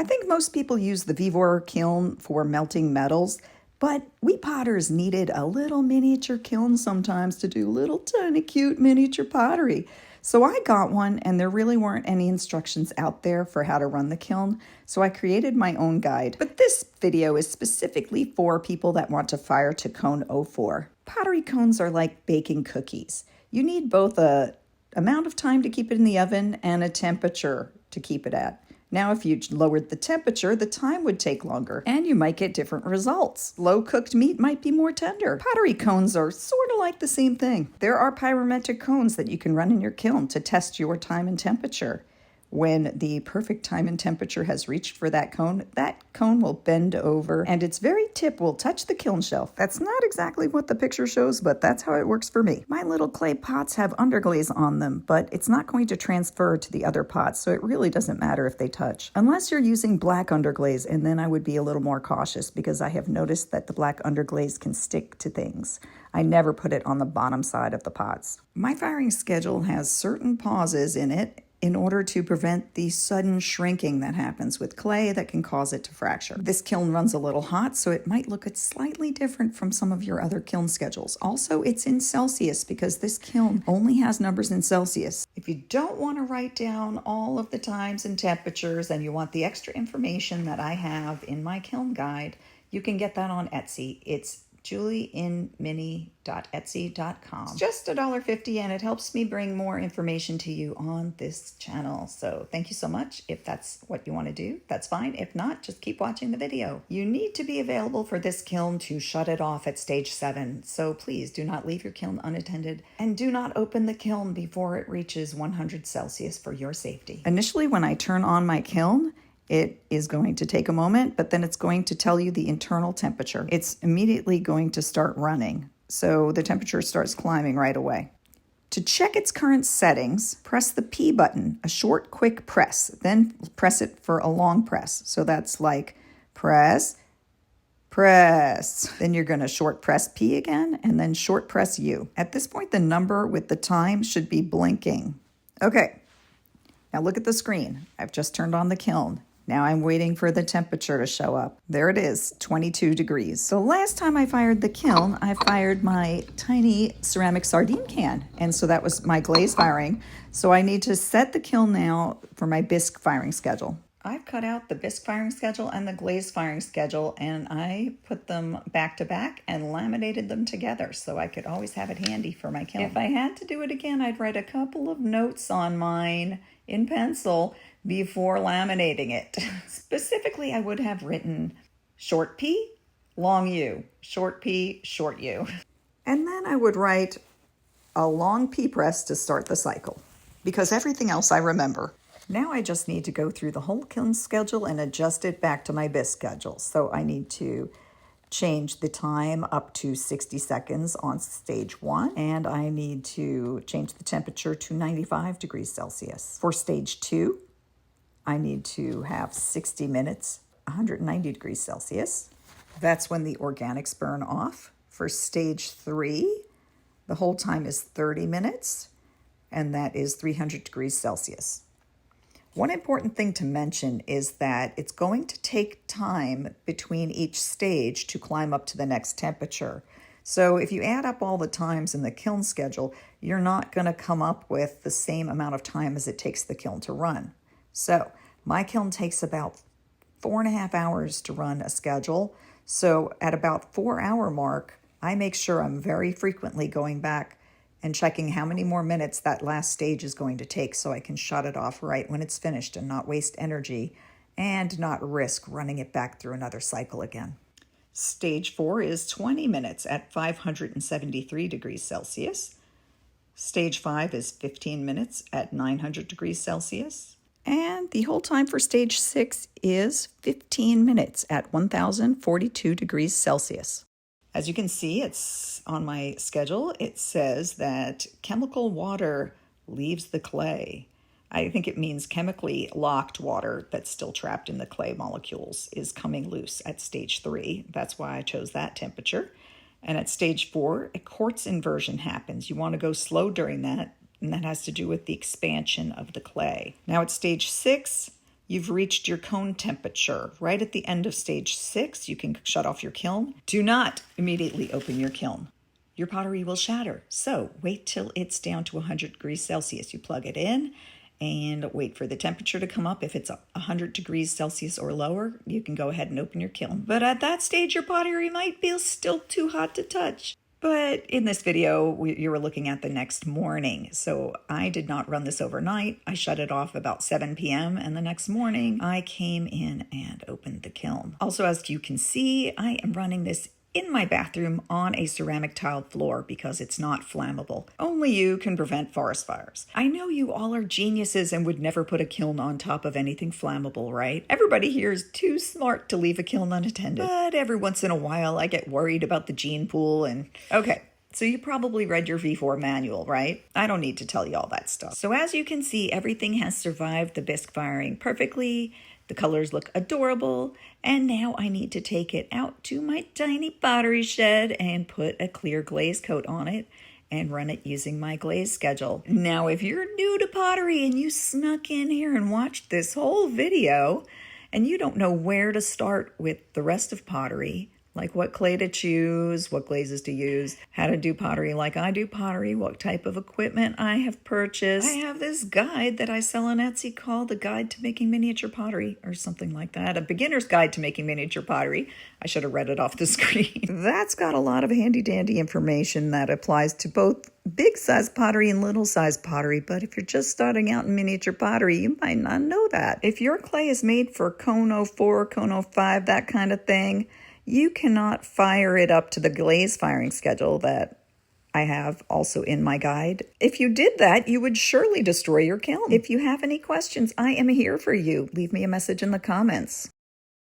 I think most people use the Vevor kiln for melting metals, but we potters needed a little miniature kiln sometimes to do little tiny cute miniature pottery. So I got one, and there really weren't any instructions out there for how to run the kiln, so I created my own guide. But this video is specifically for people that want to fire to cone 04. Pottery cones are like baking cookies. You need both a amount of time to keep it in the oven and a temperature to keep it at. Now, if you lowered the temperature, the time would take longer, and you might get different results. Low-cooked meat might be more tender. Pottery cones are sort of like the same thing. There are pyrometric cones that you can run in your kiln to test your time and temperature. When the perfect time and temperature has reached for that cone will bend over, and its very tip will touch the kiln shelf. That's not exactly what the picture shows, but that's how it works for me. My little clay pots have underglaze on them, but it's not going to transfer to the other pots, so it really doesn't matter if they touch. Unless you're using black underglaze, and then I would be a little more cautious because I have noticed that the black underglaze can stick to things. I never put it on the bottom side of the pots. My firing schedule has certain pauses in it in order to prevent the sudden shrinking that happens with clay that can cause it to fracture. This kiln runs a little hot, so it might look slightly different from some of your other kiln schedules. Also, it's in Celsius because this kiln only has numbers in Celsius. If you don't want to write down all of the times and temperatures and you want the extra information that I have in my kiln guide, you can get that on Etsy. It's julieinmini.etsy.com. It's just $1.50, and it helps me bring more information to you on this channel. So thank you so much. If that's what you want to do, that's fine. If not, just keep watching the video. You need to be available for this kiln to shut it off at stage 7. So please do not leave your kiln unattended, and do not open the kiln before it reaches 100 Celsius for your safety. Initially, when I turn on my kiln, it is going to take a moment, but then it's going to tell you the internal temperature. It's immediately going to start running, so the temperature starts climbing right away. To check its current settings, press the P button, a short, quick press, then press it for a long press. So that's like press, press. Then you're going to short press P again, and then short press U. At this point, the number with the time should be blinking. Okay, now look at the screen. I've just turned on the kiln. Now I'm waiting for the temperature to show up. There it is, 22 degrees. So last time I fired the kiln, I fired my tiny ceramic sardine can. And so that was my glaze firing. So I need to set the kiln now for my bisque firing schedule. I've cut out the bisque firing schedule and the glaze firing schedule, and I put them back to back and laminated them together so I could always have it handy for my kiln. If I had to do it again, I'd write a couple of notes on mine in pencil before laminating it. Specifically, I would have written short P, long U, short P, short U. And then I would write a long P press to start the cycle, because everything else I remember. Now I just need to go through the whole kiln schedule and adjust it back to my bisque schedule. So I need to change the time up to 60 seconds on stage 1, and I need to change the temperature to 95 degrees Celsius. For stage 2, I need to have 60 minutes, 190 degrees Celsius. That's when the organics burn off. For stage 3, the whole time is 30 minutes, and that is 300 degrees Celsius. One important thing to mention is that it's going to take time between each stage to climb up to the next temperature. So if you add up all the times in the kiln schedule, you're not going to come up with the same amount of time as it takes the kiln to run. So my kiln takes about 4.5 hours to run a schedule. So at about 4-hour mark, I make sure I'm very frequently going back and checking how many more minutes that last stage is going to take so I can shut it off right when it's finished and not waste energy and not risk running it back through another cycle again. Stage 4 is 20 minutes at 573 degrees Celsius. Stage 5 is 15 minutes at 900 degrees Celsius. And the whole time for stage 6 is 15 minutes at 1042 degrees Celsius. As you can see, it's on my schedule. It says that chemical water leaves the clay. I think it means chemically locked water that's still trapped in the clay molecules is coming loose at stage 3. That's why I chose that temperature. And at stage 4, a quartz inversion happens. You want to go slow during that, and that has to do with the expansion of the clay. Now at stage 6, you've reached your cone temperature. Right at the end of stage 6, you can shut off your kiln. Do not immediately open your kiln. Your pottery will shatter. So wait till it's down to 100 degrees Celsius. You plug it in and wait for the temperature to come up. If it's 100 degrees Celsius or lower, you can go ahead and open your kiln. But at that stage, your pottery might be still too hot to touch. But in this video, you were looking at the next morning. So I did not run this overnight. I shut it off about 7 p.m. and the next morning I came in and opened the kiln. Also, as you can see, I am running this in my bathroom on a ceramic tiled floor because it's not flammable. Only you can prevent forest fires. I know you all are geniuses and would never put a kiln on top of anything flammable, right? Everybody here is too smart to leave a kiln unattended. But every once in a while, I get worried about the gene pool and... Okay. So you probably read your V4 manual, right? I don't need to tell you all that stuff. So as you can see, everything has survived the bisque firing perfectly. The colors look adorable, and now I need to take it out to my tiny pottery shed and put a clear glaze coat on it and run it using my glaze schedule. Now, if you're new to pottery and you snuck in here and watched this whole video and you don't know where to start with the rest of pottery, like what clay to choose, what glazes to use, how to do pottery like I do pottery, what type of equipment I have purchased. I have this guide that I sell on Etsy called A Guide to Making Miniature Pottery or something like that. A beginner's guide to making miniature pottery. I should have read it off the screen. That's got a lot of handy dandy information that applies to both big size pottery and little size pottery, but if you're just starting out in miniature pottery, you might not know that. If your clay is made for cone 04, cone 05, that kind of thing, you cannot fire it up to the glaze firing schedule that I have also in my guide. If you did that, you would surely destroy your kiln. If you have any questions, I am here for you. Leave me a message in the comments.